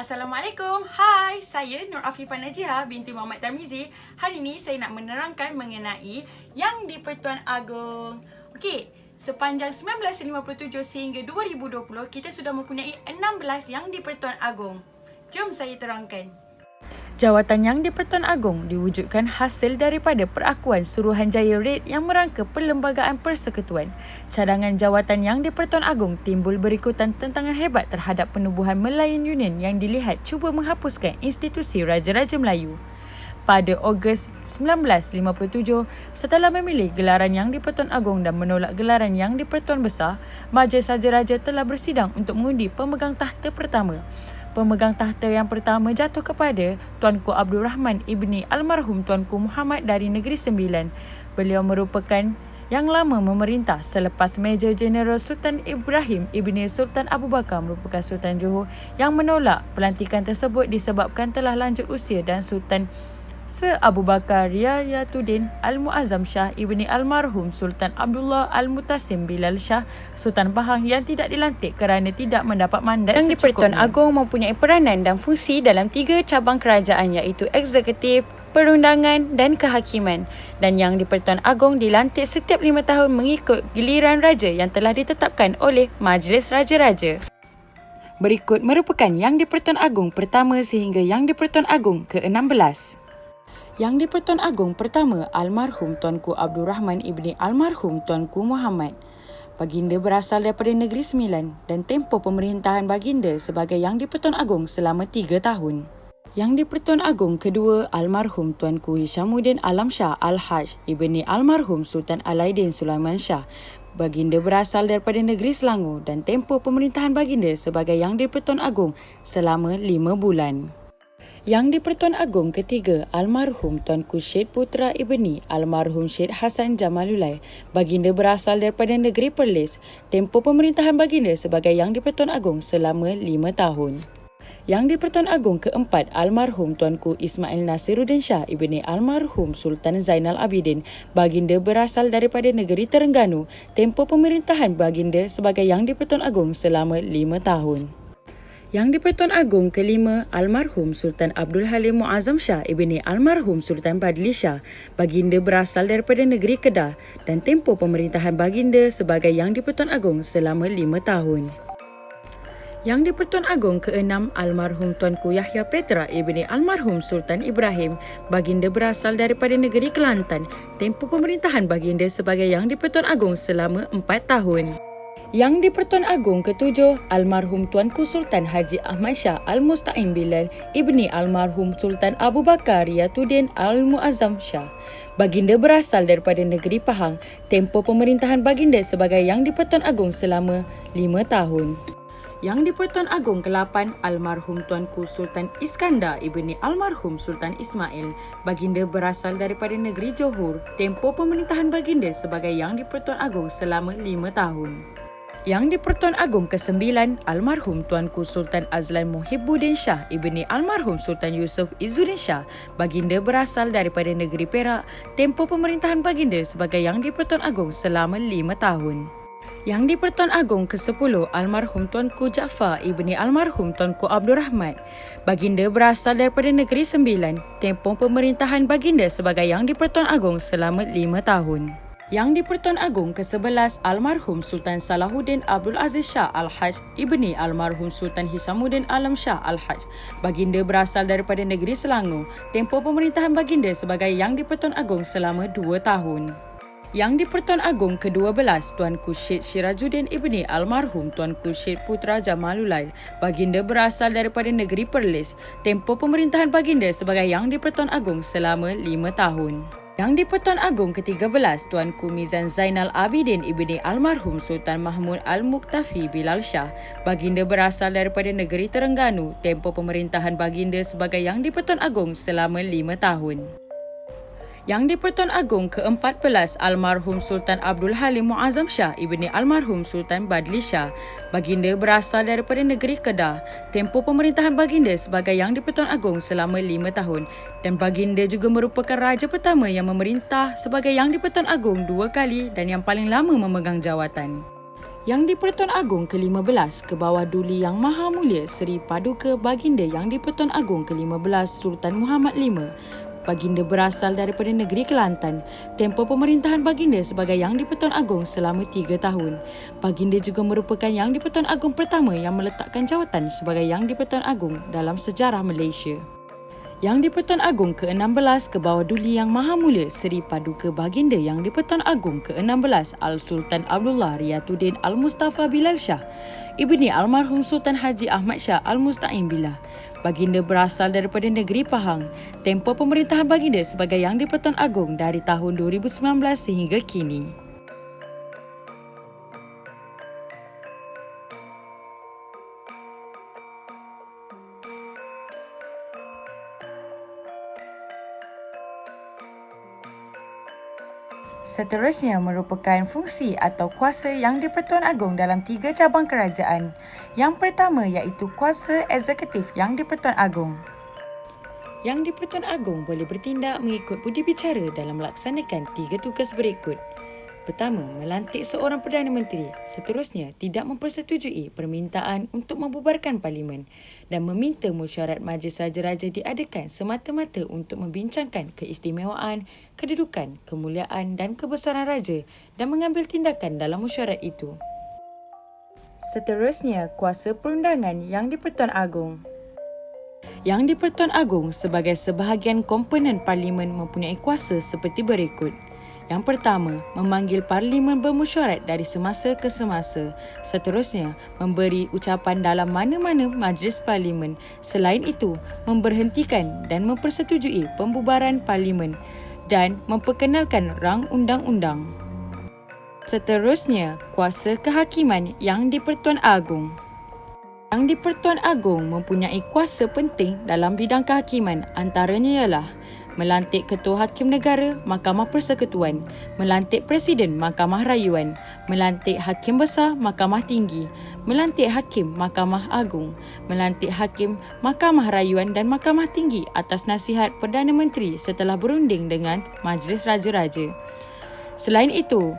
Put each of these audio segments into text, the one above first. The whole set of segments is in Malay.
Assalamualaikum. Hai, saya Nur Afifah Najihah binti Muhammad Tarmizi. Hari ini saya nak menerangkan mengenai Yang di-Pertuan Agong. Okey, sepanjang 1957 sehingga 2020 kita sudah mempunyai 16 Yang di-Pertuan Agong. Jom saya terangkan. Jawatan Yang di-Pertuan Agong diwujudkan hasil daripada perakuan Suruhanjaya RED yang merangka Perlembagaan Persekutuan. Cadangan jawatan Yang di-Pertuan Agong timbul berikutan tentangan hebat terhadap penubuhan Malayan Union yang dilihat cuba menghapuskan institusi Raja-Raja Melayu. Pada Ogos 1957, setelah memilih gelaran Yang di-Pertuan Agong dan menolak gelaran Yang di-Pertuan Besar, Majlis Raja-Raja telah bersidang untuk mengundi pemegang tahta pertama. Pemegang tahta yang pertama jatuh kepada Tuanku Abdul Rahman ibni almarhum Tuanku Muhammad dari Negeri Sembilan. Beliau merupakan yang lama memerintah selepas Major Jeneral Sultan Ibrahim ibni Sultan Abu Bakar merupakan Sultan Johor yang menolak pelantikan tersebut disebabkan telah lanjut usia dan Sultan Sir Abu Bakar Riyatuddin Al-Muazzam Shah ibni almarhum Sultan Abdullah Al-Mutasim Bilal Shah Sultan Pahang yang tidak dilantik kerana tidak mendapat mandat secukupnya. Yang di-Pertuan Agong mempunyai peranan dan fungsi dalam 3 cabang kerajaan iaitu eksekutif, perundangan dan kehakiman. Dan Yang di-Pertuan Agong dilantik setiap 5 tahun mengikut giliran raja yang telah ditetapkan oleh Majlis Raja-Raja. Berikut merupakan Yang di-Pertuan Agong pertama sehingga Yang di-Pertuan Agong ke-16. Yang di-Pertuan Agong pertama almarhum Tuanku Abdul Rahman ibni almarhum Tuanku Muhammad. Baginda berasal daripada Negeri Sembilan dan tempoh pemerintahan baginda sebagai Yang di-Pertuan Agong selama 3 tahun. Yang di-Pertuan Agong kedua almarhum Tuanku Hishamuddin Alam Shah Al-Haj ibni almarhum Sultan Alaidin Sulaiman Shah. Baginda berasal daripada Negeri Selangor dan tempoh pemerintahan baginda sebagai Yang di-Pertuan Agong selama 5 bulan. Yang di-Pertuan Agong ketiga almarhum Tuanku Syed Putra ibni almarhum Syed Hasan Jamalullah. Baginda berasal daripada Negeri Perlis. Tempoh pemerintahan baginda sebagai Yang di-Pertuan Agong selama 5 tahun. Yang di-Pertuan Agong keempat almarhum Tuanku Ismail Nasiruddin Shah ibni almarhum Sultan Zainal Abidin. Baginda berasal daripada Negeri Terengganu. Tempoh pemerintahan baginda sebagai Yang di-Pertuan Agong selama 5 tahun. Yang di-Pertuan Agong kelima almarhum Sultan Abdul Halim Muazzam Shah ibni almarhum Sultan Badli Shah. Baginda berasal daripada Negeri Kedah dan tempoh pemerintahan baginda sebagai Yang di-Pertuan Agong selama 5 tahun. Yang di-Pertuan Agong keenam almarhum Tuanku Yahya Petra ibni almarhum Sultan Ibrahim. Baginda berasal daripada Negeri Kelantan. Tempoh pemerintahan baginda sebagai Yang di-Pertuan Agong selama 4 tahun. Yang di-Pertuan Agong ketujuh almarhum Tuanku Sultan Haji Ahmad Shah Al-Musta'im Bilal ibni almarhum Sultan Abu Bakar Riyatuddin Al-Muazzam Shah. Baginda berasal daripada Negeri Pahang. Tempoh pemerintahan baginda sebagai Yang di-Pertuan Agong selama 5 tahun. Yang di-Pertuan Agong ke-8 almarhum Tuanku Sultan Iskandar ibni almarhum Sultan Ismail. Baginda berasal daripada Negeri Johor. Tempoh pemerintahan baginda sebagai Yang di-Pertuan Agong selama 5 tahun. Yang di-Pertuan Agong ke-9 almarhum Tuanku Sultan Azlan Muhibbuddin Shah ibni almarhum Sultan Yusuf Izzuddin Shah. Baginda berasal daripada Negeri Perak. Tempoh pemerintahan baginda sebagai Yang di-Pertuan Agong selama 5 tahun. Yang di-Pertuan Agong ke-10 almarhum Tuanku Jaafar ibni almarhum Tuanku Abdul Rahman. Baginda berasal daripada Negeri Sembilan. Tempoh pemerintahan baginda sebagai Yang di-Pertuan Agong selama 5 tahun. Yang di-Pertuan Agong ke-11 almarhum Sultan Salahuddin Abdul Aziz Shah Al-Haj ibni almarhum Sultan Hishamuddin Alam Shah Al-Haj. Baginda berasal daripada Negeri Selangor. Tempoh pemerintahan baginda sebagai Yang di-Pertuan Agong selama 2 tahun. Yang di-Pertuan Agong ke-12 Tuanku Syed Syirajuddin ibni almarhum Tuanku Syed Putra Jamalullah. Baginda berasal daripada Negeri Perlis. Tempoh pemerintahan baginda sebagai Yang di-Pertuan Agong selama 5 tahun. Yang di-Pertuan Agong ke-13 Tuanku Mizan Zainal Abidin ibni almarhum Sultan Mahmud Al-Muqtafi Bilal Shah. Baginda berasal daripada Negeri Terengganu. Tempoh pemerintahan baginda sebagai Yang di-Pertuan Agong selama 5 tahun. Yang di-Pertuan Agong ke-14 almarhum Sultan Abdul Halim Muazzam Shah ibni almarhum Sultan Badli Shah. Baginda berasal daripada Negeri Kedah. Tempoh pemerintahan baginda sebagai Yang di-Pertuan Agong selama 5 tahun. Dan baginda juga merupakan raja pertama yang memerintah sebagai Yang di-Pertuan Agong 2 kali dan yang paling lama memegang jawatan. Yang di-Pertuan Agong ke-15 ke bawah Duli Yang Maha Mulia Seri Paduka Baginda Yang di-Pertuan Agong ke-15 Sultan Muhammad V. Baginda berasal daripada negeri Kelantan. Tempoh pemerintahan Baginda sebagai Yang di-Pertuan Agong selama 3 tahun. Baginda juga merupakan Yang di-Pertuan Agong pertama yang meletakkan jawatan sebagai Yang di-Pertuan Agong dalam sejarah Malaysia. Yang di-Pertuan Agong ke-16 ke bawah Duli Yang Maha Mulia Seri Paduka Baginda Yang di-Pertuan Agong ke-16 Al-Sultan Abdullah Riyatuddin Al-Mustafa Bilal Shah, ibni almarhum Sultan Haji Ahmad Shah Al-Musta'in Billah. Baginda berasal daripada negeri Pahang. Tempoh pemerintahan Baginda sebagai Yang di-Pertuan Agong dari tahun 2019 sehingga kini. Seterusnya merupakan fungsi atau kuasa Yang di-Pertuan Agong dalam 3 cabang kerajaan. Yang pertama iaitu kuasa eksekutif Yang di-Pertuan Agong. Yang di-Pertuan Agong boleh bertindak mengikut budi bicara dalam melaksanakan 3 tugas berikut. Pertama, melantik seorang Perdana Menteri. Seterusnya, tidak mempersetujui permintaan untuk membubarkan Parlimen dan meminta mesyuarat Majlis Raja-Raja diadakan semata-mata untuk membincangkan keistimewaan, kedudukan, kemuliaan dan kebesaran Raja dan mengambil tindakan dalam mesyuarat itu. Seterusnya, kuasa perundangan Yang di-Pertuan Agong. Yang di-Pertuan Agong sebagai sebahagian komponen Parlimen mempunyai kuasa seperti berikut. Yang pertama, memanggil Parlimen bermesyuarat dari semasa ke semasa. Seterusnya, memberi ucapan dalam mana-mana majlis Parlimen. Selain itu, memberhentikan dan mempersetujui pembubaran Parlimen dan memperkenalkan rang undang-undang. Seterusnya, kuasa kehakiman Yang di-Pertuan Agong. Yang di-Pertuan Agong mempunyai kuasa penting dalam bidang kehakiman, antaranya ialah melantik Ketua Hakim Negara, Mahkamah Persekutuan, melantik Presiden Mahkamah Rayuan, melantik Hakim Besar Mahkamah Tinggi, melantik Hakim Mahkamah Agung, melantik Hakim Mahkamah Rayuan dan Mahkamah Tinggi atas nasihat Perdana Menteri setelah berunding dengan Majlis Raja-Raja. Selain itu,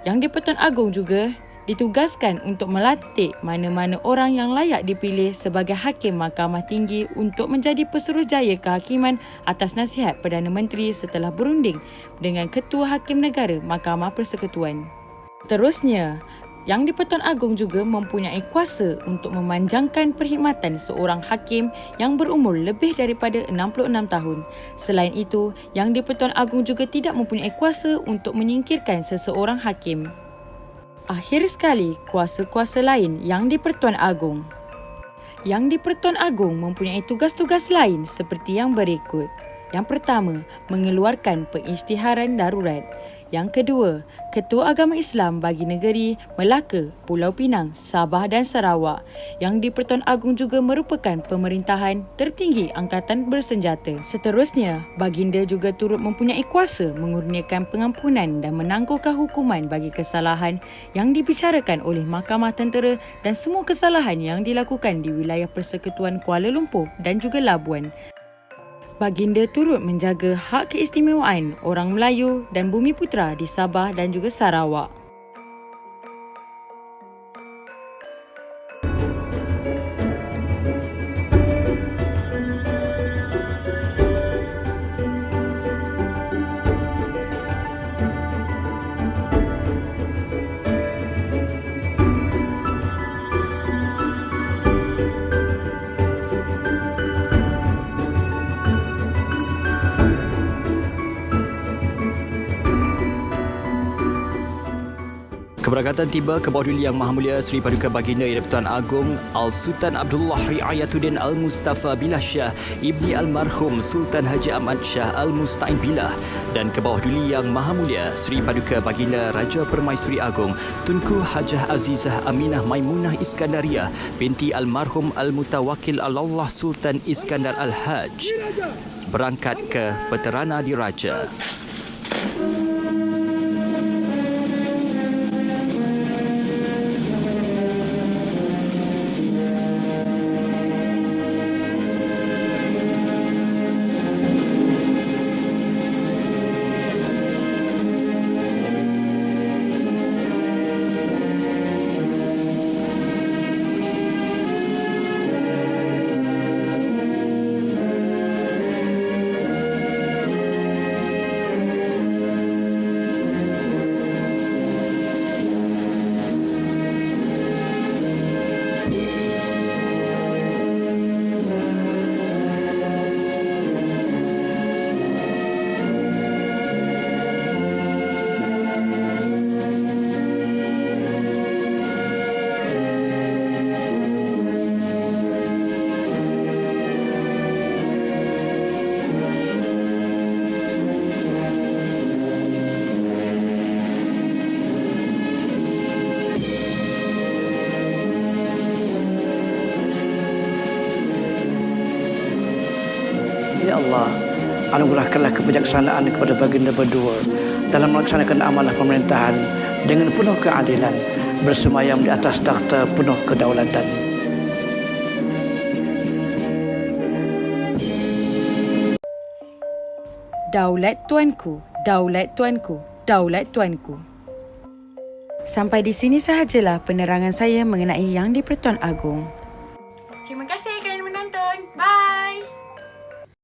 Yang di-Pertuan Agong juga ditugaskan untuk melantik mana-mana orang yang layak dipilih sebagai Hakim Mahkamah Tinggi untuk menjadi pesuruhjaya kehakiman atas nasihat Perdana Menteri setelah berunding dengan Ketua Hakim Negara Mahkamah Persekutuan. Terusnya, Yang di-Pertuan Agong juga mempunyai kuasa untuk memanjangkan perkhidmatan seorang hakim yang berumur lebih daripada 66 tahun. Selain itu, Yang di-Pertuan Agong juga tidak mempunyai kuasa untuk menyingkirkan seseorang hakim. Akhir sekali, kuasa-kuasa lain Yang di-Pertuan Agong. Yang di-Pertuan Agong mempunyai tugas-tugas lain seperti yang berikut. Yang pertama, mengeluarkan pengisytiharan darurat. Yang kedua, Ketua Agama Islam bagi negeri Melaka, Pulau Pinang, Sabah dan Sarawak. Yang di-Pertuan Agong juga merupakan pemerintahan tertinggi angkatan bersenjata. Seterusnya, Baginda juga turut mempunyai kuasa mengurniakan pengampunan dan menangguhkan hukuman bagi kesalahan yang dibicarakan oleh Mahkamah Tentera dan semua kesalahan yang dilakukan di wilayah Persekutuan Kuala Lumpur dan juga Labuan. Baginda turut menjaga hak keistimewaan orang Melayu dan Bumiputera di Sabah dan juga Sarawak. Keberangkatan tiba ke bawah Duli Yang Maha Mulia Seri Paduka Baginda Yang di-Pertuan Agong Al-Sultan Abdullah Riyatuddin Al-Mustafa Billah Shah, ibni almarhum Sultan Haji Ahmad Shah Al-Musta'in Billah, dan ke bawah Duli Yang Maha Mulia Seri Paduka Baginda Raja Permaisuri Agong Tunku Hajah Azizah Aminah Maimunah Iskandariah binti almarhum Al-Mutawakil Allah Sultan Iskandar Al-Haj berangkat ke Peterana Diraja. anugerahkanlah kebijaksanaan kepada baginda berdua dalam melaksanakan amanah pemerintahan dengan penuh keadilan, bersemayam di atas takhta penuh kedaulatan. Daulat tuanku, daulat tuanku, daulat tuanku. Sampai di sini sahajalah penerangan saya mengenai Yang di-Pertuan Agong. Terima kasih